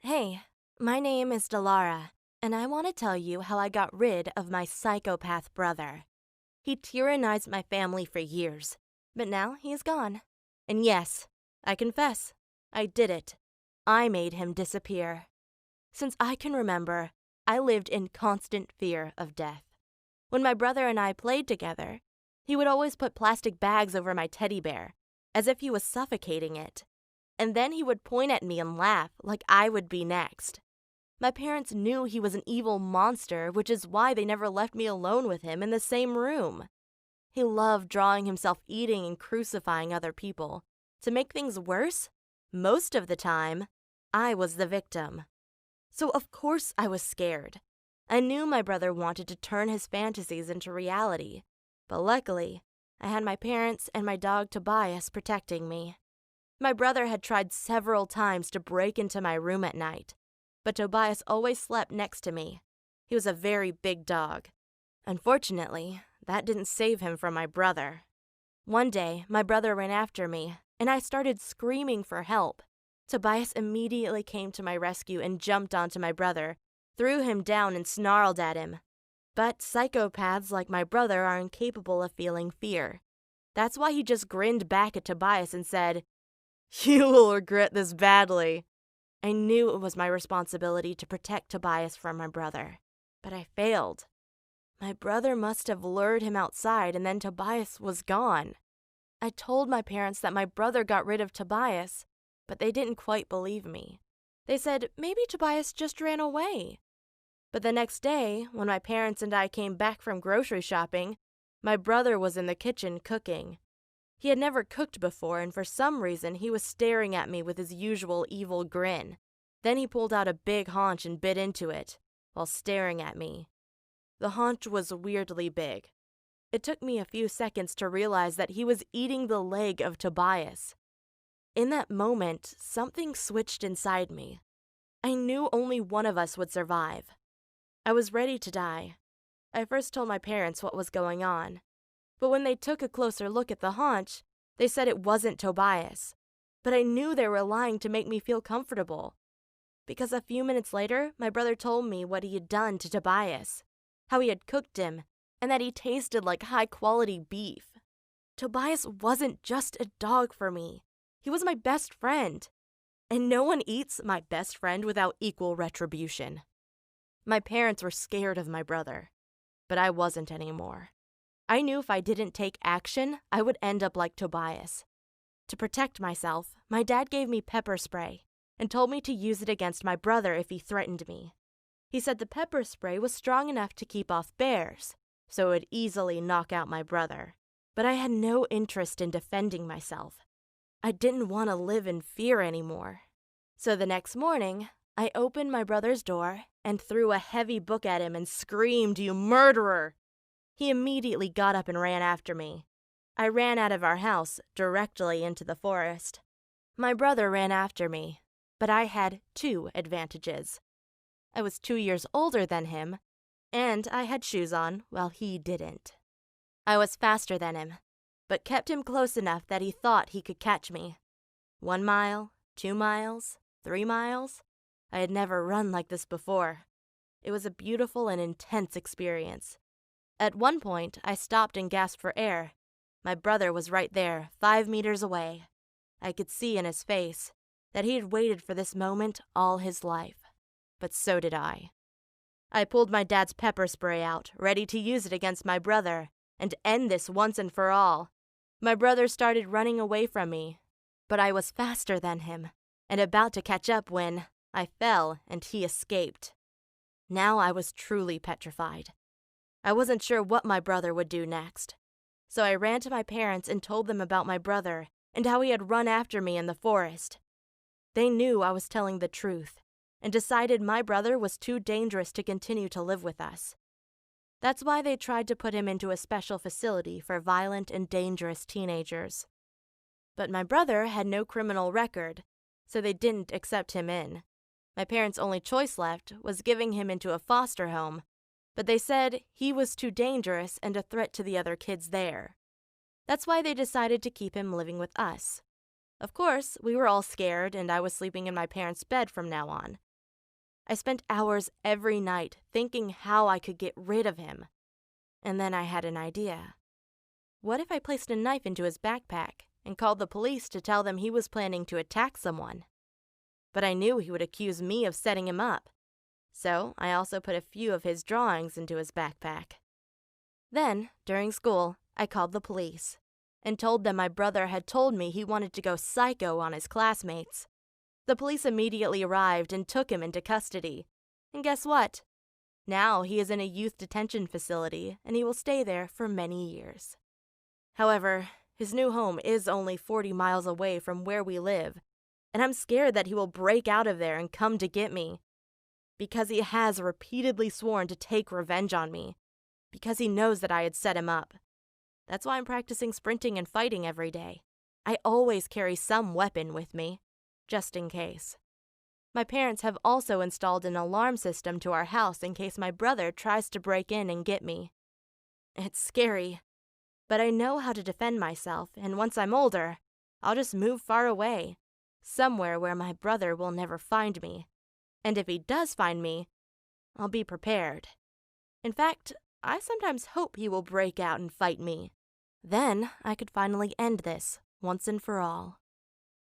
Hey, my name is Dilara, and I want to tell you how I got rid of my psychopath brother. He tyrannized my family for years, but now he is gone. And yes, I confess, I did it. I made him disappear. Since I can remember, I lived in constant fear of death. When my brother and I played together, he would always put plastic bags over my teddy bear, as if he was suffocating it. And then he would point at me and laugh like I would be next. My parents knew he was an evil monster, which is why they never left me alone with him in the same room. He loved drawing himself eating and crucifying other people. To make things worse, most of the time, I was the victim. So of course I was scared. I knew my brother wanted to turn his fantasies into reality, but luckily, I had my parents and my dog Tobias protecting me. My brother had tried several times to break into my room at night, but Tobias always slept next to me. He was a very big dog. Unfortunately, that didn't save him from my brother. One day, my brother ran after me, and I started screaming for help. Tobias immediately came to my rescue and jumped onto my brother, threw him down and snarled at him. But psychopaths like my brother are incapable of feeling fear. That's why he just grinned back at Tobias and said, "You will regret this badly." I knew it was my responsibility to protect Tobias from my brother, but I failed. My brother must have lured him outside and then Tobias was gone. I told my parents that my brother got rid of Tobias, but they didn't quite believe me. They said maybe Tobias just ran away. But the next day, when my parents and I came back from grocery shopping, my brother was in the kitchen cooking. He had never cooked before, and for some reason he was staring at me with his usual evil grin. Then he pulled out a big haunch and bit into it, while staring at me. The haunch was weirdly big. It took me a few seconds to realize that he was eating the leg of Tobias. In that moment, something switched inside me. I knew only one of us would survive. I was ready to die. I first told my parents what was going on. But when they took a closer look at the haunch, they said it wasn't Tobias. But I knew they were lying to make me feel comfortable. Because a few minutes later, my brother told me what he had done to Tobias, how he had cooked him, and that he tasted like high-quality beef. Tobias wasn't just a dog for me. He was my best friend. And no one eats my best friend without equal retribution. My parents were scared of my brother, but I wasn't anymore. I knew if I didn't take action, I would end up like Tobias. To protect myself, my dad gave me pepper spray and told me to use it against my brother if he threatened me. He said the pepper spray was strong enough to keep off bears, so it would easily knock out my brother. But I had no interest in defending myself. I didn't want to live in fear anymore. So the next morning, I opened my brother's door and threw a heavy book at him and screamed, "You murderer!" He immediately got up and ran after me. I ran out of our house, directly into the forest. My brother ran after me, but I had two advantages. I was 2 years older than him, and I had shoes on while he didn't. I was faster than him, but kept him close enough that he thought he could catch me. 1 mile, 2 miles, 3 miles. I had never run like this before. It was a beautiful and intense experience. At one point, I stopped and gasped for air. My brother was right there, 5 meters away. I could see in his face that he had waited for this moment all his life. But so did I. I pulled my dad's pepper spray out, ready to use it against my brother, and end this once and for all. My brother started running away from me, but I was faster than him, and about to catch up when I fell and he escaped. Now I was truly petrified. I wasn't sure what my brother would do next. So I ran to my parents and told them about my brother and how he had run after me in the forest. They knew I was telling the truth and decided my brother was too dangerous to continue to live with us. That's why they tried to put him into a special facility for violent and dangerous teenagers. But my brother had no criminal record, so they didn't accept him in. My parents' only choice left was giving him into a foster home, but they said he was too dangerous and a threat to the other kids there. That's why they decided to keep him living with us. Of course, we were all scared and I was sleeping in my parents' bed from now on, I spent hours every night thinking how I could get rid of him. And then I had an idea. What if I placed a knife into his backpack and called the police to tell them he was planning to attack someone? But I knew he would accuse me of setting him up. So I also put a few of his drawings into his backpack. Then, during school, I called the police and told them my brother had told me he wanted to go psycho on his classmates. The police immediately arrived and took him into custody. And guess what? Now he is in a youth detention facility and he will stay there for many years. However, his new home is only 40 miles away from where we live, and I'm scared that he will break out of there and come to get me. Because he has repeatedly sworn to take revenge on me. Because he knows that I had set him up. That's why I'm practicing sprinting and fighting every day. I always carry some weapon with me, just in case. My parents have also installed an alarm system to our house in case my brother tries to break in and get me. It's scary, but I know how to defend myself, and once I'm older, I'll just move far away, somewhere where my brother will never find me. And if he does find me, I'll be prepared. In fact, I sometimes hope he will break out and fight me. Then I could finally end this, once and for all.